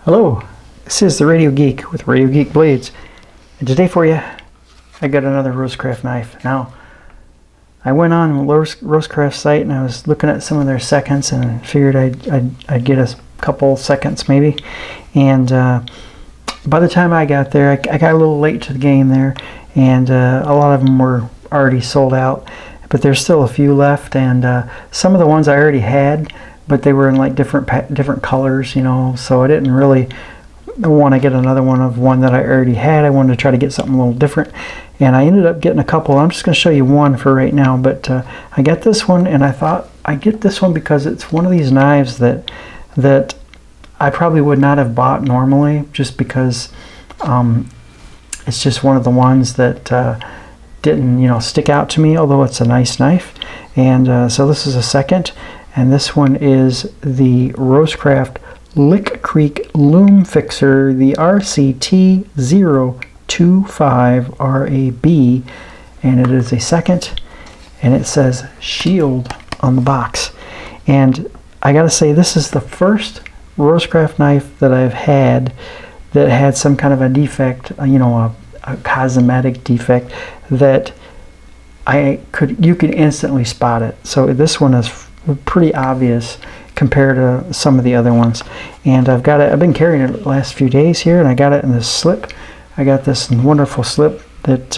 Hello, this is the Radio Geek with Radio Geek Blades, and today for you I got another Rosecraft knife. Now I went on Rosecraft's site and I was looking at some of their seconds and figured I'd get a couple seconds maybe, and by the time I got there I got a little late to the game there, and a lot of them were already sold out, but there's still a few left, and some of the ones I already had, but they were in like different colors, you know, so I didn't really want to get another one that I already had. I wanted to try to get something a little different, and I ended up getting a couple. I'm just going to show you one for right now, but I got this one, and I thought I get this one because it's one of these knives that I probably would not have bought normally, just because it's just one of the ones that didn't, you know, stick out to me, although it's a nice knife. And so this is a second. And this one is the Rosecraft Lick Creek Loom Fixer, the RCT025RAB, and it is a second, and it says Shield on the box. And I gotta say, this is the first Rosecraft knife that I've had that had some kind of a defect, you know, a cosmetic defect that you could instantly spot it. So this one is pretty obvious compared to some of the other ones, and I've been carrying it the last few days here, and I got it in this slip. I got this wonderful slip that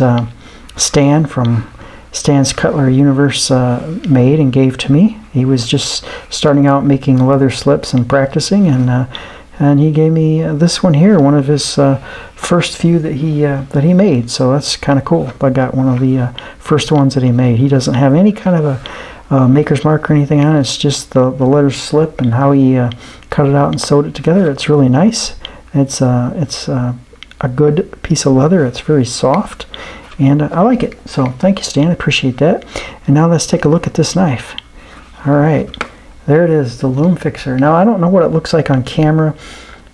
Stan from Stan's Cutlery Universe made and gave to me. He was just starting out making leather slips and practicing, and he gave me this one here, one of his first few that he made. So that's kind of cool. I got one of the first ones that he made. He doesn't have any kind of a maker's mark or anything on it. It's just the leather slip and how he cut it out and sewed it together. It's really nice. It's a good piece of leather. It's very soft, and I like it. So thank you, Stan. I appreciate that. And now let's take a look at this knife. All right, there it is, the Loom Fixer. Now I don't know what it looks like on camera.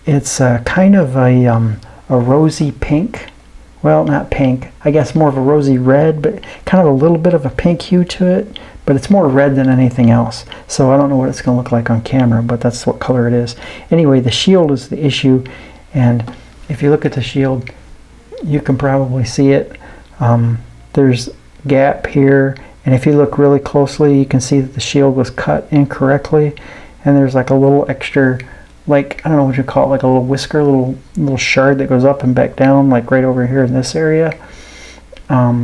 It's kind of a rosy pink. Well, not pink. I guess more of a rosy red, but kind of a little bit of a pink hue to it. But it's more red than anything else. So I don't know what it's going to look like on camera, but that's what color it is. Anyway, the shield is the issue, and if you look at the shield, you can probably see it. There's a gap here, and if you look really closely, you can see that the shield was cut incorrectly, and there's like a little extra, like, I don't know what you call it, like a little whisker, little shard that goes up and back down, like right over here in this area.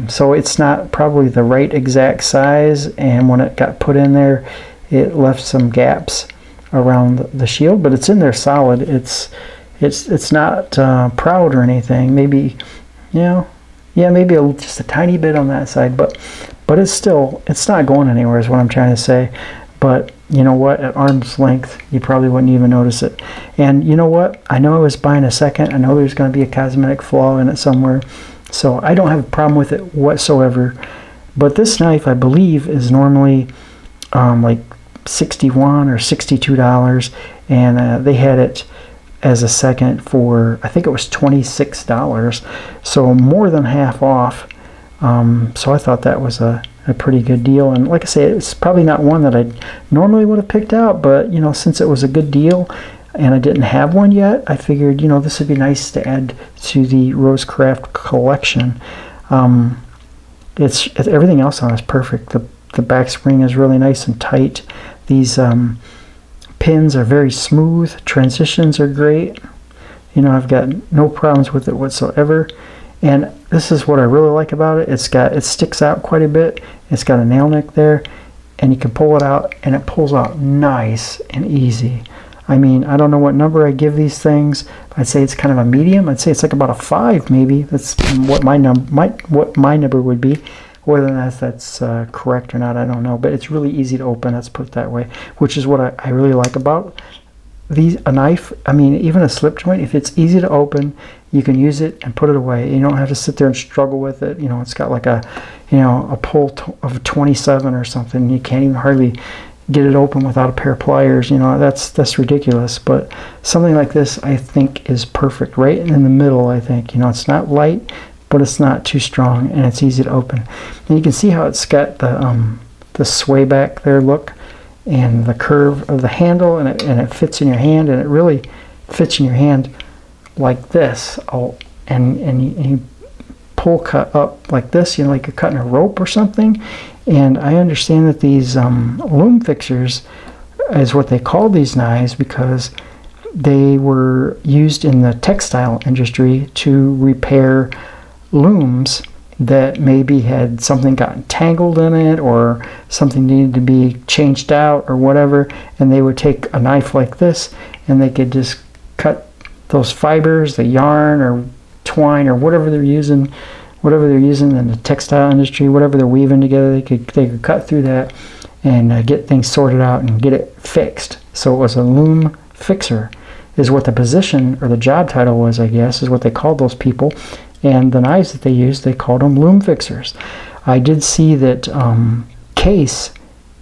So it's not probably the right exact size, and when it got put in there, it left some gaps around the shield, but it's in there solid. It's not proud or anything. Maybe, you know, yeah, maybe just a tiny bit on that side, but it's not going anywhere is what I'm trying to say. But you know what, at arm's length, you probably wouldn't even notice it. And you know what, I know I was buying a second. I know there's going to be a cosmetic flaw in it somewhere. So I don't have a problem with it whatsoever. But this knife, I believe, is normally like $61 or $62, and they had it as a second for, I think it was $26, so more than half off. So I thought that was a pretty good deal. And like I say, it's probably not one that I normally would have picked out, but you know, since it was a good deal and I didn't have one yet, I figured, you know, this would be nice to add to the Rosecraft collection. Everything else on it is perfect. The back spring is really nice and tight. These pins are very smooth. Transitions are great. You know, I've got no problems with it whatsoever. And this is what I really like about it. It sticks out quite a bit. It's got a nail neck there, and you can pull it out, and it pulls out nice and easy. I mean, I don't know what number I give these things. I'd say it's kind of a medium. I'd say it's like about a 5 maybe. That's what my number would be. Whether that's correct or not, I don't know. But it's really easy to open, let's put it that way, which is what I really like about a knife. I mean, even a slip joint, if it's easy to open, you can use it and put it away. You don't have to sit there and struggle with it. You know, it's got like a pull of 27 or something. You can't even hardly get it open without a pair of pliers. You know, that's ridiculous. But something like this, I think, is perfect, right in the middle. I think, you know, it's not light, but it's not too strong, and it's easy to open. And you can see how it's got the sway back there look, and the curve of the handle, and it fits in your hand, and it really fits in your hand like this. And you pull cut up like this, like you're cutting a rope or something. And I understand that these loom fixers is what they call these knives because they were used in the textile industry to repair looms that maybe had something gotten tangled in it or something needed to be changed out or whatever, and they would take a knife like this and they could just cut those fibers, the yarn or twine or whatever they're using in the textile industry, whatever they're weaving together, they could cut through that and get things sorted out and get it fixed. So it was a loom fixer is what the position or the job title was, I guess, is what they called those people. And the knives that they used, they called them loom fixers. I did see that Case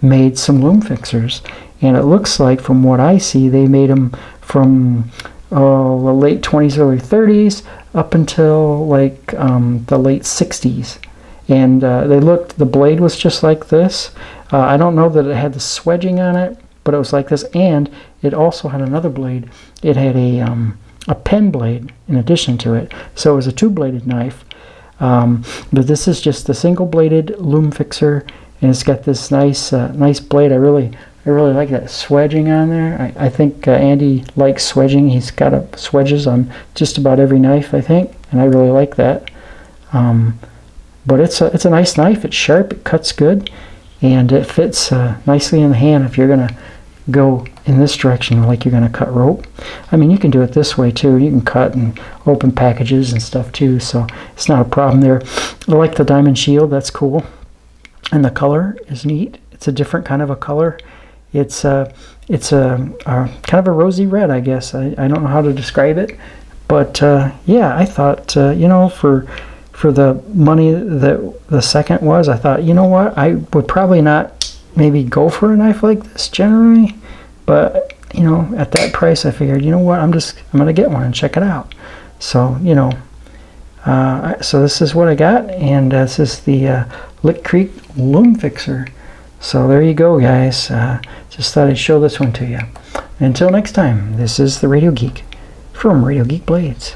made some loom fixers, and it looks like from what I see they made them from the late 20s, early 30s up until like the late 60s. And the blade was just like this. I don't know that it had the swedging on it, but it was like this, and it also had another blade. It had a pen blade in addition to it, so it was a two-bladed knife. But this is just a single-bladed loom fixer, and it's got this nice blade. I really like that swedging on there. I think Andy likes swedging. He's got swedges on just about every knife, I think, and I really like that. But it's a nice knife. It's sharp. It cuts good, and it fits nicely in the hand if you're gonna go in this direction like you're gonna cut rope. I mean, you can do it this way too. You can cut and open packages and stuff too, so it's not a problem there. I like the diamond shield. That's cool, and the color is neat. It's a different kind of a color. It's a kind of a rosy red, I guess. I don't know how to describe it, but yeah, I thought for the money that the second was, I thought, you know what, I would probably not maybe go for a knife like this generally, but at that price I figured, you know what, I'm gonna get one and check it out. So so this is what I got, and this is the Lick Creek Loom Fixer. So there you go, guys. Just thought I'd show this one to you. Until next time, this is the Radio Geek from Radio Geek Blades.